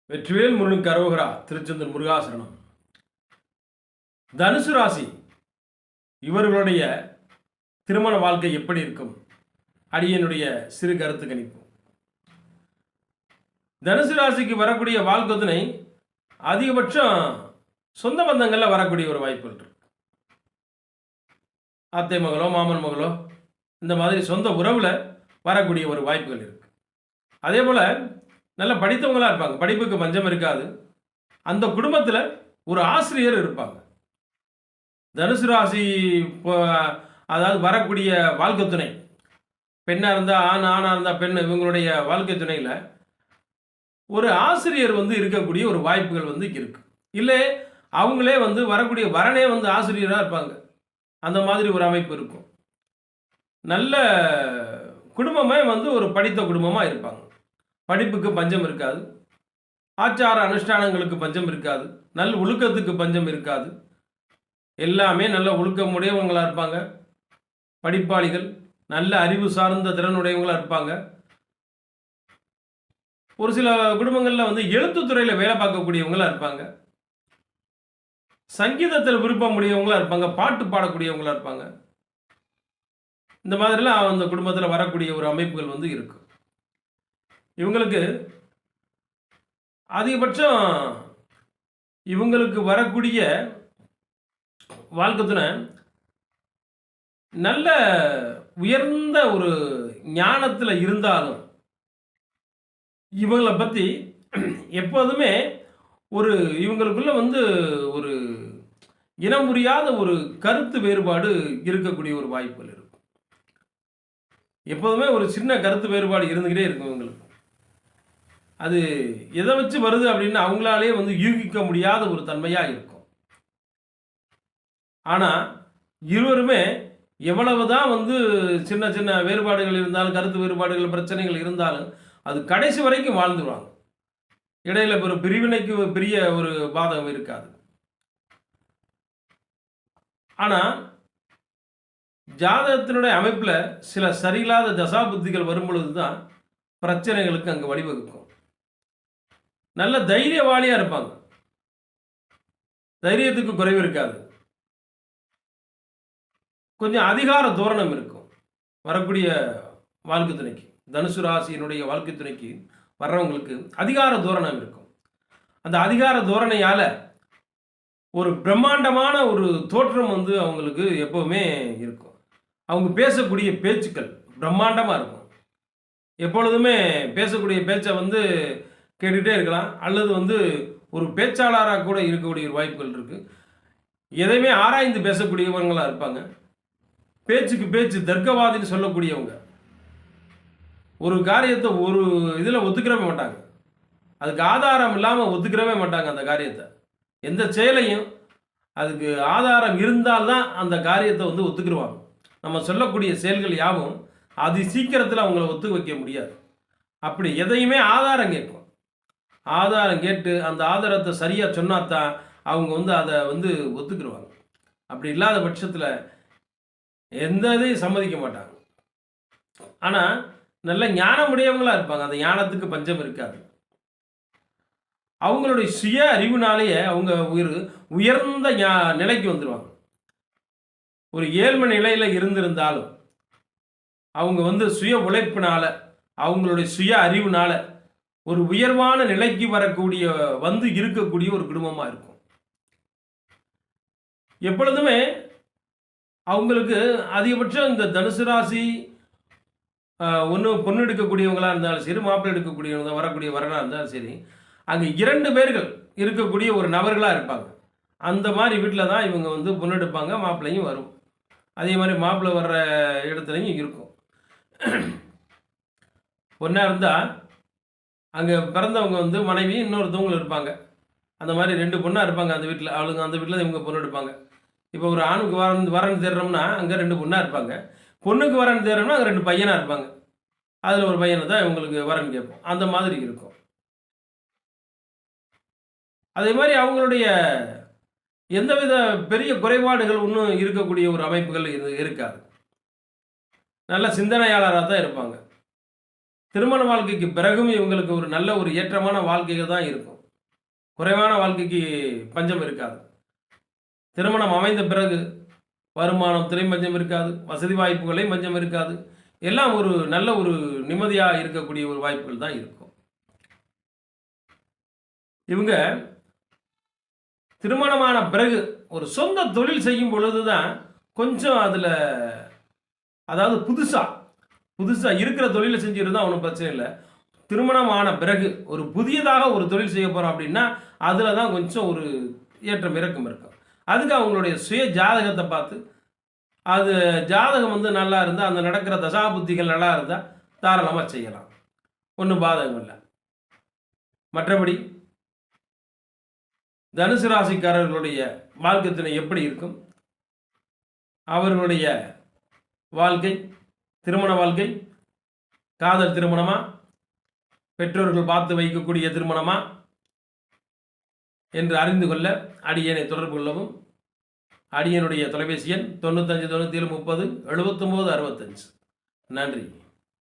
வெற்றிவேல் முருகனுக்கு அரோகரா. திருச்செந்தூர் முருகாசரணம். தனுசு ராசி இவர்களுடைய திருமண வாழ்க்கை எப்படி இருக்கும்? அடியனுடைய சிறு கருத்து கணிப்பு. தனுசு ராசிக்கு வரக்கூடிய வாழ்க்கை துணை அதிகபட்சம் சொந்த பந்தங்களில் வரக்கூடிய ஒரு வாய்ப்புகள் இருக்கு. அத்தை மகளோ மாமன் மகளோ இந்த மாதிரி சொந்த உறவில் வரக்கூடிய ஒரு வாய்ப்புகள் இருக்கு. அதே போல் நல்ல படித்தவங்களாக இருப்பாங்க, படிப்புக்கு பஞ்சம் இருக்காது. அந்த குடும்பத்தில் ஒரு ஆசிரியர் இருப்பாங்க. தனுசு ராசி அதாவது வரக்கூடிய வாழ்க்கை துணை பெண்ணாக இருந்தால் ஆண், ஆணாக இருந்தால் பெண், இவங்களுடைய வாழ்க்கை துணையில் ஒரு ஆசிரியர் இருக்கக்கூடிய ஒரு வாய்ப்புகள் இருக்கு. இல்லை அவங்களே வரக்கூடிய வரனே ஆசிரியராக இருப்பாங்க. அந்த மாதிரி ஒரு அமைப்பு இருக்கும். நல்ல குடும்பமே ஒரு படித்த குடும்பமாக இருப்பாங்க. படிப்புக்கு பஞ்சம் இருக்காது, ஆச்சார அனுஷ்டானங்களுக்கு பஞ்சம் இருக்காது, நல்ல ஒழுக்கத்துக்கு பஞ்சம் இருக்காது. எல்லாமே நல்ல ஒழுக்கம் உடையவங்களாக இருப்பாங்க. படிப்பாளிகள், நல்ல அறிவு சார்ந்த திறனுடையவங்களாக இருப்பாங்க. ஒரு சில குடும்பங்களில் எழுத்துத்துறையில் வேலை பார்க்கக்கூடியவங்களாக இருப்பாங்க. சங்கீதத்தில் விருப்பம் உடையவங்களாக இருப்பாங்க. பாட்டு பாடக்கூடியவங்களாக இருப்பாங்க. இந்த மாதிரிலாம் அந்த குடும்பத்தில் வரக்கூடிய ஒரு அமைப்புகள் இருக்கு. இவங்களுக்கு அதிகபட்சம் இவங்களுக்கு வரக்கூடிய வாழ்க்கை துணை நல்ல உயர்ந்த ஒரு ஞானத்தில் இருந்தாலும் இவங்களை பற்றி எப்போதுமே ஒரு இவங்களுக்குள்ள ஒரு இனம் புரியாத ஒரு கருத்து வேறுபாடு இருக்கக்கூடிய ஒரு வாய்ப்புகள் இருக்கும். எப்போதுமே ஒரு சின்ன கருத்து வேறுபாடு இருந்துக்கிட்டே இருக்கும் இவங்களுக்கு. அது எதை வச்சு வருது அப்படின்னு அவங்களாலே யூகிக்க முடியாத ஒரு தன்மையாக இருக்கும். ஆனால் இருவருமே எவ்வளவுதான் சின்ன சின்ன வேறுபாடுகள் இருந்தாலும், கருத்து வேறுபாடுகள், பிரச்சனைகள் இருந்தாலும் அது கடைசி வரைக்கும் வாழ்ந்துருவாங்க. இடையில ஒரு பிரிவினைக்கு பெரிய ஒரு பாதகம் இருக்காது. ஆனால் ஜாதகத்தினுடைய அமைப்பில் சில சரியில்லாத தசா புத்திகள் வரும் பொழுது தான் பிரச்சனைகளுக்கு அங்கே வழிவகுக்கும். நல்ல தைரியவாளியாக இருப்பாங்க, தைரியத்துக்கு குறைவு இருக்காது. கொஞ்சம் அதிகார தோரணம் இருக்கும் வரக்கூடிய வாழ்க்கை துணைக்கு. தனுசு ராசியினுடைய வாழ்க்கை துணைக்கு வர்றவங்களுக்கு அதிகார தோரணம் இருக்கும். அந்த அதிகார தோரணையால் ஒரு பிரம்மாண்டமான ஒரு தோற்றம் அவங்களுக்கு எப்போவுமே இருக்கும். அவங்க பேசக்கூடிய பேச்சுக்கள் பிரம்மாண்டமாக இருக்கும். எப்பொழுதுமே பேசக்கூடிய பேச்சை கேட்டுகிட்டே இருக்கலாம். அல்லது ஒரு பேச்சாளராக கூட இருக்கக்கூடிய ஒரு வாய்ப்புகள் இருக்குது. எதையுமே ஆராய்ந்து பேசக்கூடியவங்களாக இருப்பாங்க. பேச்சுக்கு பேச்சு தர்க்கவாதின்னு சொல்லக்கூடியவங்க. ஒரு காரியத்தை ஒரு இதில் ஒத்துக்கிறவே மாட்டாங்க. அதுக்கு ஆதாரம் இல்லாமல் ஒத்துக்கிறவே மாட்டாங்க. அந்த காரியத்தை, எந்த செயலையும் அதுக்கு ஆதாரம் இருந்தால்தான் அந்த காரியத்தை ஒத்துக்கிடுவாங்க. நம்ம சொல்லக்கூடிய செயல்கள் யாவும் அது சீக்கிரத்தில் அவங்கள ஒத்து வைக்க முடியாது. அப்படி எதையுமே ஆதாரம் கேட்கும். ஆதாரம் கேட்டு அந்த ஆதாரத்தை சரியாக சொன்னாதான் அவங்க அதை ஒத்துக்கிடுவாங்க. அப்படி இல்லாத பட்சத்தில் எந்த இதையும் சம்மதிக்க மாட்டாங்க. ஆனால் நல்ல ஞானமுடையவங்களாக இருப்பாங்க. அந்த ஞானத்துக்கு பஞ்சம் இருக்காது. அவங்களுடைய சுய அறிவுனாலேயே அவங்க உயர்ந்த நிலைக்கு வந்துடுவாங்க. ஒரு ஏழ்மை நிலையில் இருந்திருந்தாலும் அவங்க சுய உழைப்பினால, அவங்களுடைய சுய அறிவுனால ஒரு உயர்வான நிலைக்கு வரக்கூடிய இருக்கக்கூடிய ஒரு குடும்பமாக இருக்கும். எப்பொழுதுமே அவங்களுக்கு அதிகபட்சம் இந்த தனுசு ராசி ஒன்று பொண்ணு எடுக்கக்கூடியவங்களாக இருந்தாலும் சரி, மாப்பிள்ளை எடுக்கக்கூடியவங்க வரக்கூடிய வரனாக இருந்தாலும் சரி, அங்கே 2 பேர்கள் இருக்கக்கூடிய ஒரு நபர்களாக இருப்பாங்க. அந்த மாதிரி வீட்டில் தான் இவங்க பொண்ணு எடுப்பாங்க, மாப்பிள்ளையும் வரும். அதே மாதிரி மாப்பிள்ளை வர்ற இடத்துலையும் இருக்கும். பொண்ணாக இருந்தால் அங்கே பிறந்தவங்க மனைவி இன்னொருத்தவங்களும் இருப்பாங்க. அந்த மாதிரி 2 பொண்ணாக இருப்பாங்க அந்த வீட்டில். அவளுங்க அந்த வீட்டில் இவங்க பொண்ணு எடுப்பாங்க. இப்போ ஒரு ஆணுக்கு வரன் தேடுறோம்னா அங்கே 2 பொண்ணாக இருப்பாங்க. பொண்ணுக்கு வரன் தேடுறோம்னா அங்கே 2 பையனாக இருப்பாங்க. அதில் ஒரு பையனை தான் இவங்களுக்கு வரன் கேட்போம். அந்த மாதிரி இருக்கும். அதே மாதிரி அவங்களுடைய எந்தவித பெரிய குறைபாடுகள் ஒன்றும் இருக்கக்கூடிய ஒரு அமைப்புகள் இருக்காது. நல்ல சிந்தனையாளராக தான் இருப்பாங்க. திருமண வாழ்க்கைக்கு பிறகும் இவங்களுக்கு ஒரு நல்ல ஒரு ஏற்றமான வாழ்க்கைகள் தான் இருக்கும். குறைவான வாழ்க்கைக்கு பஞ்சம் இருக்காது. திருமணம் அமைந்த பிறகு வருமானத்திலையும் பஞ்சம் இருக்காது, வசதி வாய்ப்புகளையும் பஞ்சம் இருக்காது. எல்லாம் ஒரு நல்ல ஒரு நிம்மதியாக இருக்கக்கூடிய ஒரு வாய்ப்புகள் தான் இருக்கும். இவங்க திருமணமான பிறகு ஒரு சொந்த தொழில் செய்யும் பொழுது தான் கொஞ்சம் அதில், அதாவது புதுசாக இருக்கிற தொழிலை செஞ்சுருந்தா ஒன்றும் பிரச்சனை இல்லை. திருமணம் ஆன பிறகு ஒரு புதியதாக ஒரு தொழில் செய்ய போகிறோம் அப்படின்னா அதில் தான் கொஞ்சம் ஒரு ஏற்றம் இறக்கம் இருக்கும். அதுக்கு அவங்களுடைய சுய ஜாதகத்தை பார்த்து, அது ஜாதகம் வந்து நல்லா இருந்தால், அந்த நடக்கிற தசா புத்திகள் நல்லா இருந்தால் தாராளமாக செய்யலாம், ஒன்றும் பாதகம் இல்லை. மற்றபடி தனுசு ராசிக்காரர்களுடைய வாழ்க்கை துணை எப்படி இருக்கும், அவர்களுடைய வாழ்க்கை, திருமண வாழ்க்கை காதல் திருமணமா, பெற்றோர்கள் பார்த்து வைக்கக்கூடிய திருமணமா என்று அறிந்து கொள்ள அடியனை தொடர்பு கொள்ளவும். அடியனுடைய தொலைபேசி எண் 95 97 30 79 65. நன்றி.